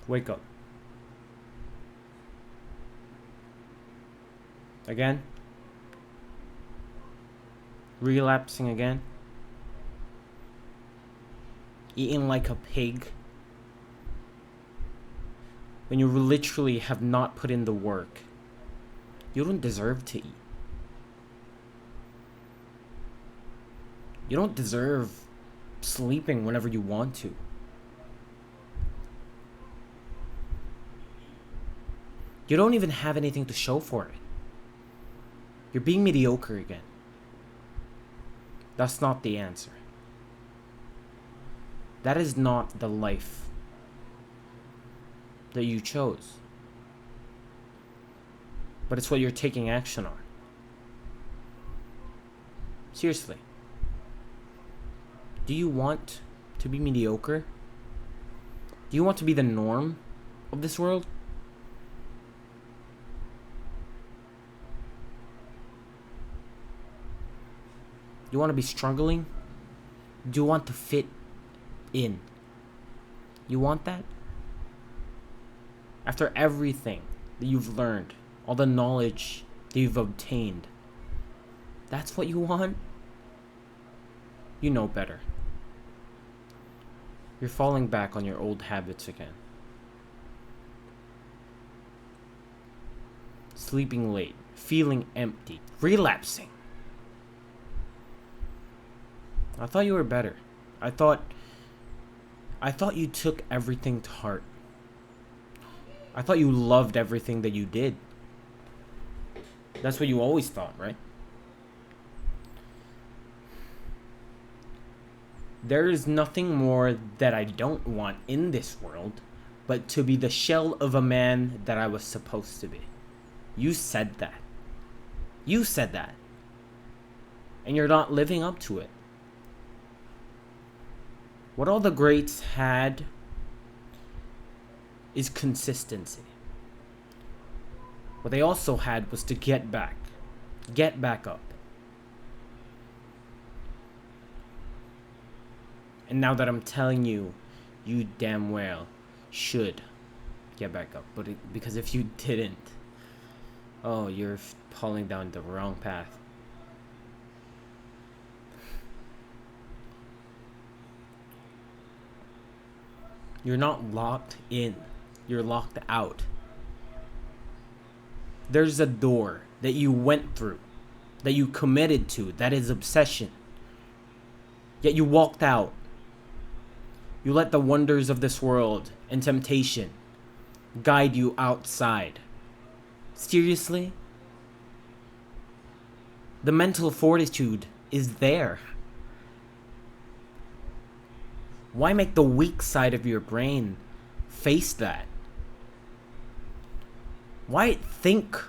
Wake up. Again? Relapsing again? Eating like a pig? When you literally have not put in the work. You don't deserve to eat. You don't deserve sleeping whenever you want to. You don't even have anything to show for it. You're being mediocre again. That's not the answer. That is not the life that you chose. But it's what you're taking action on. Seriously. Do you want to be mediocre? Do you want to be the norm of this world? Do you want to be struggling? Do you want to fit in? You want that? After everything that you've learned, all the knowledge that you've obtained, that's what you want? You know better. You're falling back on your old habits again. Sleeping late, feeling empty, relapsing. I thought you were better. I thought you took everything to heart. I thought you loved everything that you did. That's what you always thought, right? There is nothing more that I don't want in this world but to be the shell of a man that I was supposed to be. You said that. You said that. And you're not living up to it. What all the greats had is consistency. What they also had was to get back up. And now that I'm telling you, you damn well should get back up. Because if you didn't, oh, you're falling down the wrong path. You're not locked in. You're locked out. There's a door that you went through, that you committed to, that is obsession. Yet you walked out. You let the wonders of this world and temptation guide you outside. Seriously? The mental fortitude is there. Why make the weak side of your brain face that? Why think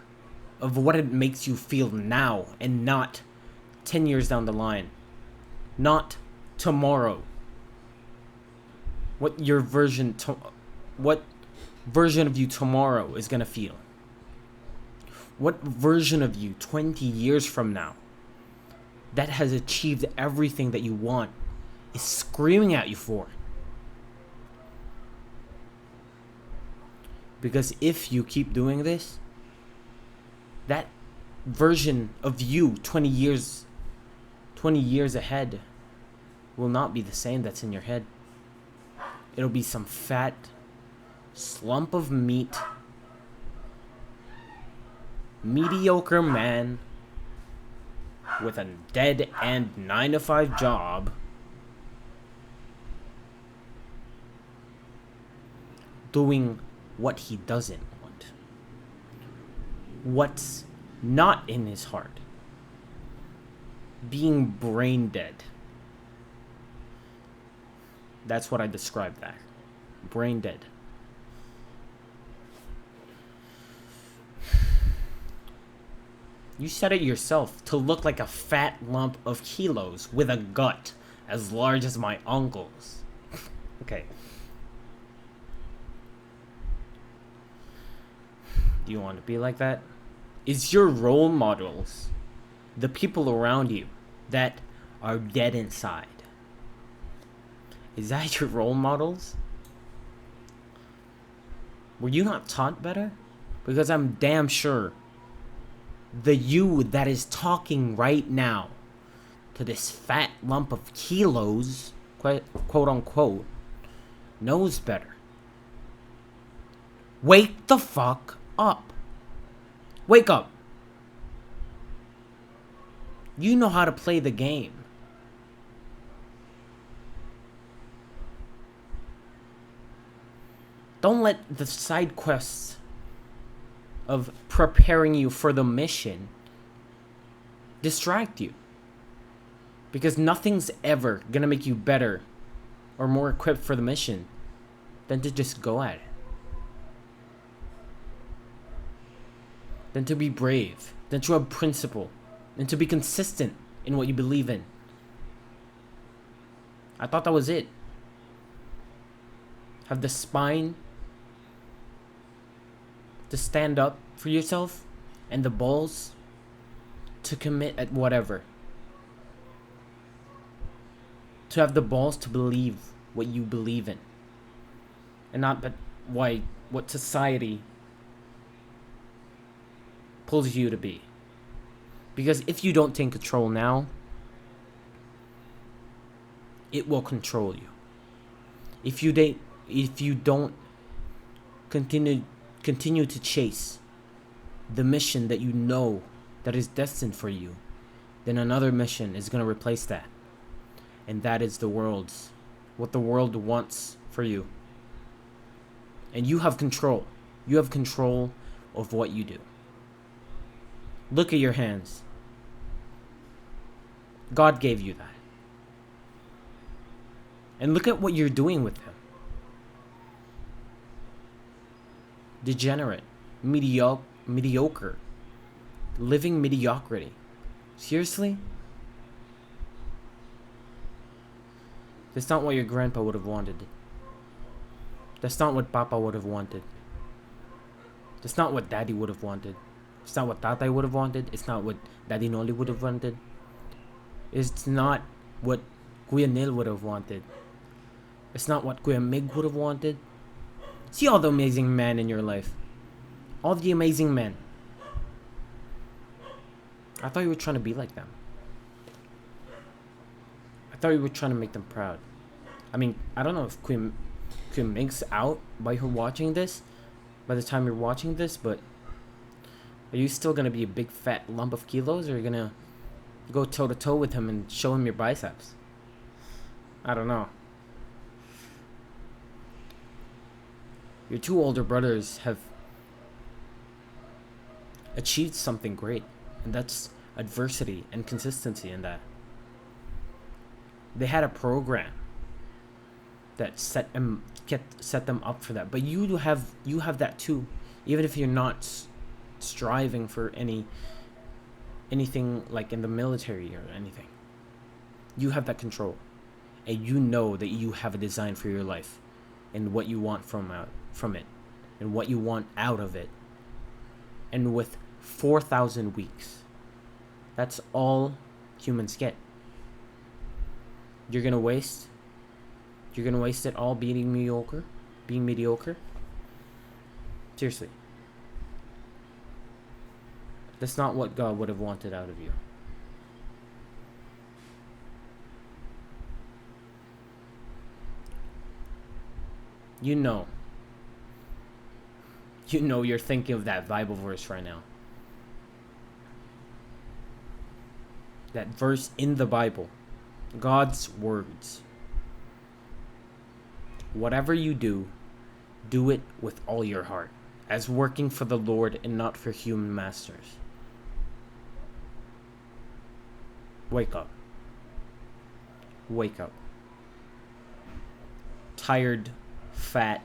of what it makes you feel now and not 10 years down the line? Not tomorrow. What version of you tomorrow is gonna feel? What version of you 20 years from now that has achieved everything that you want is screaming at you for? Because if you keep doing this, that version of you 20 years ahead will not be the same that's in your head. It'll be some fat slump of meat, mediocre man with a dead end 9-to-5 job doing what he doesn't want. What's not in his heart. Being brain dead. That's what I described that. Brain dead. You said it yourself, to look like a fat lump of kilos with a gut as large as my uncle's. Okay. Do you want to be like that? Is your role models the people around you that are dead inside? Is that your role models? Were you not taught better? Because I'm damn sure the you that is talking right now to this fat lump of kilos, quote unquote, knows better. Wake the fuck up. Wake up. You know how to play the game. Don't let the side quests of preparing you for the mission distract you. Because nothing's ever gonna make you better or more equipped for the mission than to just go at it. Than to be brave. Than to have principle. And to be consistent in what you believe in. I thought that was it. Have the spine to stand up for yourself and the balls to commit at whatever. To have the balls to believe what you believe in. And not but what society pulls you to be. Because if you don't take control now, it will control you. If you don't continue to chase the mission that you know that is destined for you, then another mission is going to replace that. And that is what the world wants for you. And you have control. You have control of what you do. Look at your hands. God gave you that. And look at what you're doing with them. Degenerate. Mediocre. Living mediocrity. Seriously? That's not what your grandpa would have wanted. That's not what Papa would have wanted. That's not what Daddy would have wanted. It's not what Tatay would have wanted. It's not what Daddy Noli would have wanted. It's not what Kuya Nil would have wanted. It's not what Kuya Mig would have wanted. See all the amazing men in your life. All the amazing men. I thought you were trying to be like them. I thought you were trying to make them proud. I mean, I don't know if Kuya Mig's out by her watching this, by the time you're watching this, but are you still gonna be a big fat lump of kilos, or are you gonna go toe to toe with him and show him your biceps? I don't know. Your two older brothers have achieved something great, and that's adversity and consistency in that. They had a program that set them up for that, but you have that too, even if you're not striving for anything like in the military or anything. You have that control, and you know that you have a design for your life and what you want from it and what you want out of it. And with 4,000 weeks, that's all humans get. You're gonna waste it all being mediocre. Seriously. That's not what God would have wanted out of you. You know you're thinking of that Bible verse right now. That verse in the Bible. God's words. Whatever you do, do it with all your heart, as working for the Lord and not for human masters. Wake up. Wake up. Tired, fat,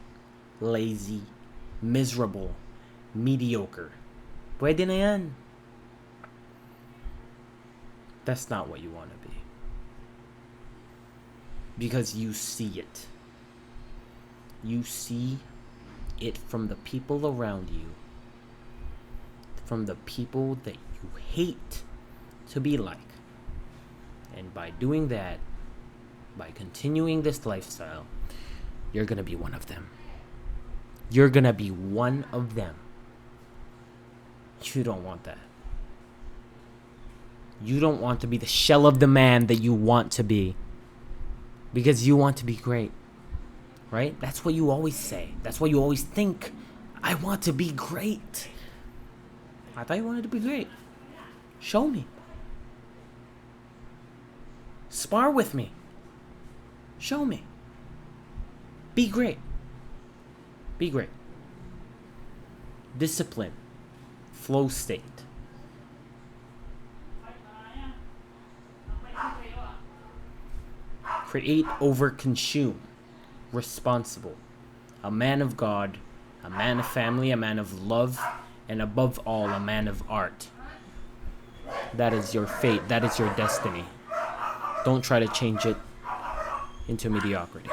lazy, miserable, mediocre. Pwede na yan. That's not what you want to be. Because you see it. You see it from the people around you. From the people that you hate to be like. And by doing that, by continuing this lifestyle, you're going to be one of them. You're gonna be one of them. You don't want that. You don't want to be the shell of the man that you want to be. Because you want to be great. Right? That's what you always say. That's what you always think. I want to be great. I thought you wanted to be great. Show me. Spar with me. Show me. Be great. Be great. Discipline. Flow state. Create over consume. Responsible. A man of God. A man of family. A man of love. And above all, a man of art. That is your fate. That is your destiny. Don't try to change it into mediocrity.